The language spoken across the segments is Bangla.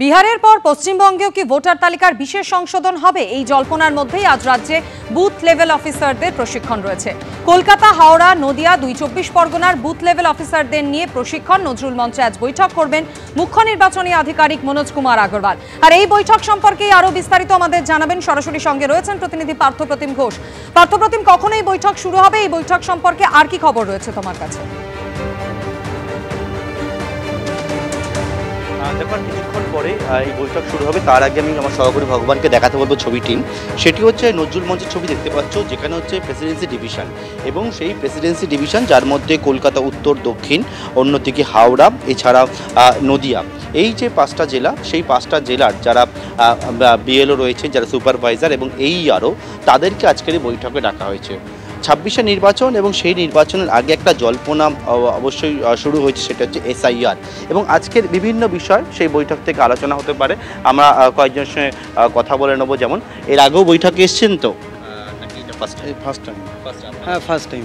বিহারের পর পশ্চিমবঙ্গেও কি ভোটার তালিকার বিশেষ সংশোধন হবে? এই জল্পনার মধ্যেই আজ রাজ্যে বুথ লেভেল অফিসারদের প্রশিক্ষণ রয়েছে। কলকাতা, হাওড়া, নদিয়া, ২ পরগনার বুথ লেভেল অফিসারদের নিয়ে প্রশিক্ষণ। নজরুল মঞ্চে আজ বৈঠক করবেন মুখ্য নির্বাচনী আধিকারিক মনোজ কুমার আগরওয়াল। আর এই বৈঠক সম্পর্কে আরো বিস্তারিত আমাদের জানাবেন, সরাসরি সঙ্গে রয়েছেন প্রতিনিধি পার্থপ্রতিম ঘোষ। পার্থপ্রতিম, কখন এই বৈঠক শুরু হবে? এই বৈঠক সম্পর্কে আর কি খবর রয়েছে তোমার কাছে? দেখুন, কিছুক্ষণ পরে এই বৈঠক শুরু হবে। তার আগে আমি আমার সহকর্মী ভগবানকে দেখাতে বলবো ছবিটি। সেটি হচ্ছে নজরুল মঞ্চের ছবি দেখতে পাচ্ছ, যেখানে হচ্ছে প্রেসিডেন্সি ডিভিশন, এবং সেই প্রেসিডেন্সি ডিভিশন যার মধ্যে কলকাতা উত্তর, দক্ষিণ, অন্যদিকে হাওড়া, এছাড়া নদিয়া, এই যে 5টা জেলা, সেই 5টা জেলার যারা বিএলও রয়েছে, যারা সুপারভাইজার এবং আরও তাদেরকে আজকের এই বৈঠকে ডাকা হয়েছে। 26শে নির্বাচন, এবং সেই নির্বাচনের আগে একটা জল্পনা অবশ্যই শুরু হয়েছে, সেটা হচ্ছে এসআইআর, এবং আজকের বিভিন্ন বিষয় সেই বৈঠক থেকে আলোচনা হতে পারে। আমরা কয়েকজনের সঙ্গে কথা বলে নেবো। যেমন এর আগেও বৈঠকে এসছেন তো? First time.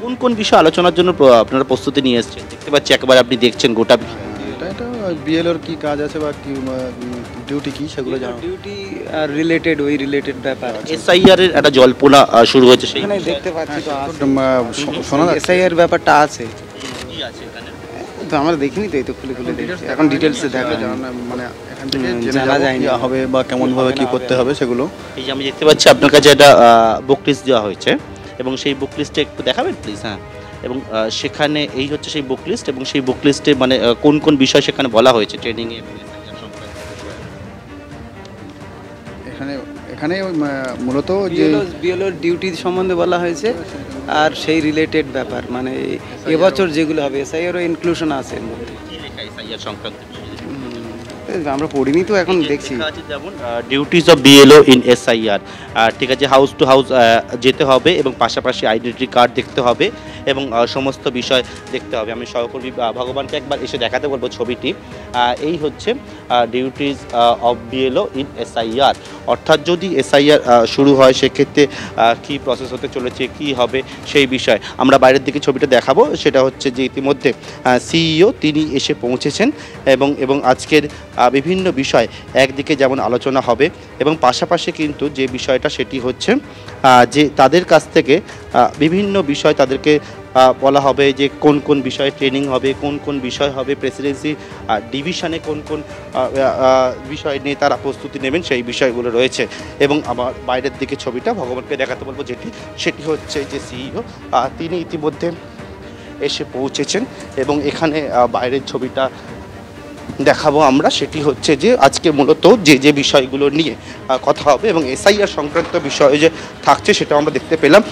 কোন কোন বিষয় আলোচনার জন্য আপনারা প্রস্তুতি নিয়ে এসেছেন? দেখতে পাচ্ছি একবার আপনি দেখছেন গোটা এটা বিএলওর কি কাজ আছে বা কি ডিউটি কি, সেগুলো জানো? ডিউটি আর রিলেটেড, ওই রিলেটেড ব্যাপার। এসআইআর এর একটা জল্পনা শুরু হয়েছে, সেখানে দেখতে পাচ্ছি তো শোনা যাচ্ছে এসআইআর ব্যাপারটা আছে। কি আছে এখানে? তো আমরা দেখিনি তো, এই তো খুলে দেখছি এখন, ডিটেলসে দেখা মানে এখান থেকে জানা যায়নি হবে বা কেমন ভাবে কি করতে হবে সেগুলো। এই যে আমি দেখতে পাচ্ছি আপনার কাছে একটা বুক লিস্ট দেওয়া হয়েছে, এবং সেই বুক লিস্টে একটু দেখাবেন প্লিজ। হ্যাঁ, এবং সেখানে এই হচ্ছে সেই বুক লিস্ট, এবং সেই বুক লিস্টে মানে কোন কোন বিষয় সেখানে বলা হয়েছে ট্রেনিংয়ে। এখানে মূলত যে বিএলওর ডিউটি সম্বন্ধে বলা হয়েছে, আর সেই রিলেটেড ব্যাপার, মানে এবছর যেগুলো হবে এসআইআরও ইনক্লুশন আছে এর মধ্যে। আমরা পড়িনি তো, এখন দেখছি। যেমন duties of BLO in SIR, ঠিক আছে, হাউস টু হাউস যেতে হবে, এবং পাশাপাশি আইডেন্টি কার্ড দেখতে হবে, এবং সমস্ত বিষয় দেখতে হবে। আমি সহকর্মী ভগবানকে একবার এসে দেখাতে বলবো ছবিটি। এই হচ্ছে duties of BLO in SIR, অর্থাৎ যদি এসআইআর শুরু হয় সেক্ষেত্রে কী প্রসেস হতে চলেছে, কি হবে সেই বিষয় আমরা বাইরের দিকে ছবিটা দেখাবো। সেটা হচ্ছে যে ইতিমধ্যে সিইও তিনি এসে পৌঁছেছেন, এবং আজকের বিভিন্ন বিষয় একদিকে যেমন আলোচনা হবে, এবং পাশাপাশি কিন্তু যে বিষয়টা সেটি হচ্ছে যে তাদের কাছ থেকে বিভিন্ন বিষয় তাদেরকে বলা হবে যে কোন কোন বিষয়ে ট্রেনিং হবে, কোন কোন বিষয় হবে প্রেসিডেন্সি ডিভিশনে, কোন কোন বিষয় নিয়ে তারা প্রস্তুতি নেবেন, সেই বিষয়গুলো রয়েছে। এবং আমার বাইরের দিকে ছবিটা ভগবানকে দেখাতে বলবো, সেটি হচ্ছে যে সিইও তিনি ইতিমধ্যে এসে পৌঁছেছেন, এবং এখানে বাইরের ছবিটা দেখাবো আমরা। সেটি হচ্ছে যে আজকে মূলত যে বিষয়গুলো নিয়ে কথা হবে, এবং এসআইআর সংক্রান্ত বিষয় যে থাকছে সেটা আমরা দেখতে পেলাম।